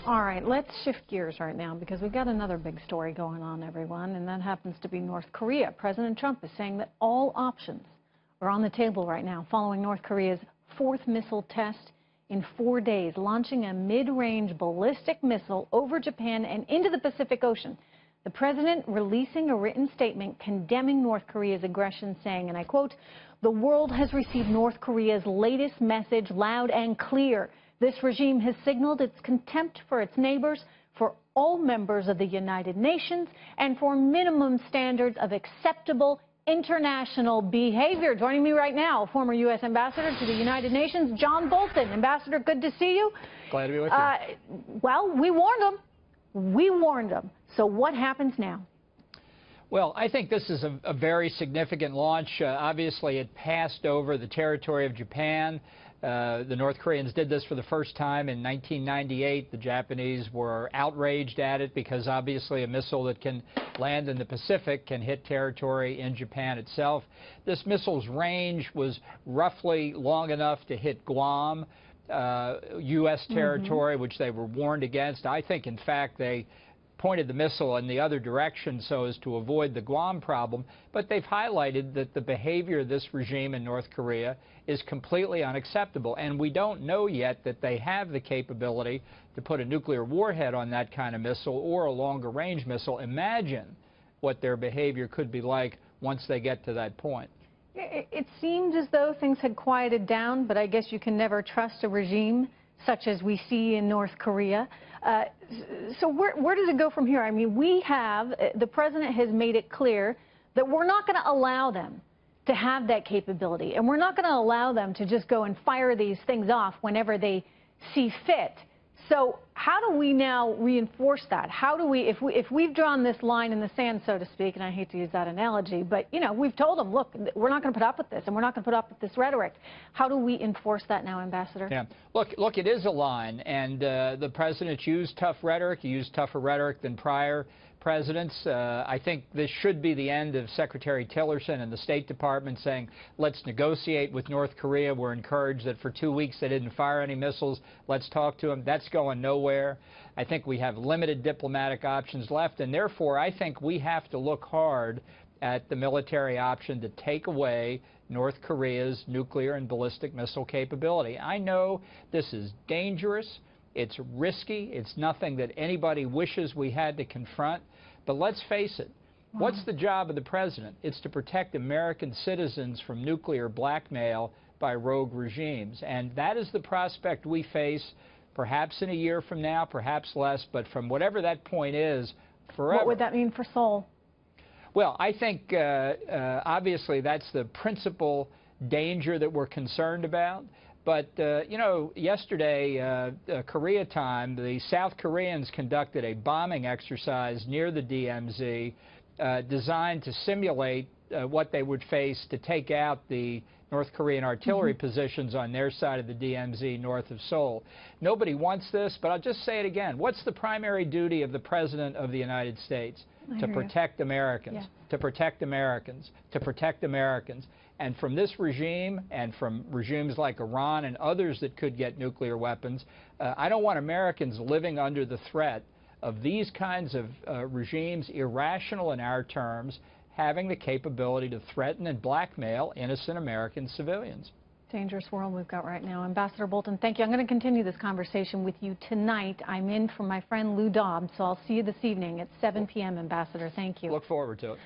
All right, let's shift gears right now because we've got another big story going on, everyone, and that happens to be North Korea. President Trump is saying that all options are on the table right now following North Korea's fourth missile test in 4 days, launching a mid-range ballistic missile over Japan and into the Pacific Ocean. The president releasing a written statement condemning North Korea's aggression, saying, and I quote, "The world has received North Korea's latest message loud and clear. This regime has signaled its contempt for its neighbors, for all members of the United Nations, and for minimum standards of acceptable international behavior." Joining me right now, former U.S. Ambassador to the United Nations, John Bolton. Ambassador, good to see you. Glad to be with you. Well, we warned them. We warned them. So what happens now? Well, I think this is a very significant launch. Obviously, it passed over the territory of Japan. The North Koreans did this for the first time in 1998. The Japanese were outraged at it because obviously a missile that can land in the Pacific can hit territory in Japan itself. This missile's range was roughly long enough to hit Guam, U.S. territory, which they were warned against. I think, in fact, they pointed the missile in the other direction so as to avoid the Guam problem, but they've highlighted that the behavior of this regime in North Korea is completely unacceptable, and we don't know yet that they have the capability to put a nuclear warhead on that kind of missile or a longer range missile. Imagine what their behavior could be like once they get to that point. It seemed as though things had quieted down, but I guess you can never trust a regime such as we see in North Korea. So where does it go from here? I mean, the president has made it clear that we're not going to allow them to have that capability, and we're not going to allow them to just go and fire these things off whenever they see fit. So how do we now reinforce that? How do we, if we've drawn this line in the sand, so to speak, and I hate to use that analogy, but, you know, we've told them, look, we're not going to put up with this, and we're not going to put up with this rhetoric. How do we enforce that now, Ambassador? Yeah. Look, it is a line, and the president used tough rhetoric. He used tougher rhetoric than prior presidents. I think this should be the end of Secretary Tillerson and the State Department saying, let's negotiate with North Korea. We're encouraged that for 2 weeks they didn't fire any missiles. Let's talk to them. That's going nowhere. I think we have limited diplomatic options left, and therefore I think we have to look hard at the military option to take away North Korea's nuclear and ballistic missile capability. I know this is dangerous. It's risky. It's nothing that anybody wishes we had to confront. But let's face it. What's the job of the president? It's to protect American citizens from nuclear blackmail by rogue regimes. And that is the prospect we face, perhaps in a year from now, perhaps less, but from whatever that point is, forever. What would that mean for Seoul? Well, I think obviously that's the principal danger that we're concerned about. But, you know, yesterday, Korea time, the South Koreans conducted a bombing exercise near the DMZ designed to simulate what they would face to take out the North Korean artillery positions on their side of the DMZ north of Seoul. Nobody wants this, but I'll just say it again. What's the primary duty of the President of the United States? To protect Americans, to protect Americans, to protect Americans. And from this regime and from regimes like Iran and others that could get nuclear weapons, I don't want Americans living under the threat of these kinds of regimes, irrational in our terms, having the capability to threaten and blackmail innocent American civilians. Dangerous world we've got right now. Ambassador Bolton, thank you. I'm going to continue this conversation with you tonight. I'm in for my friend Lou Dobbs, so I'll see you this evening at 7 p.m., Ambassador. Thank you. Look forward to it.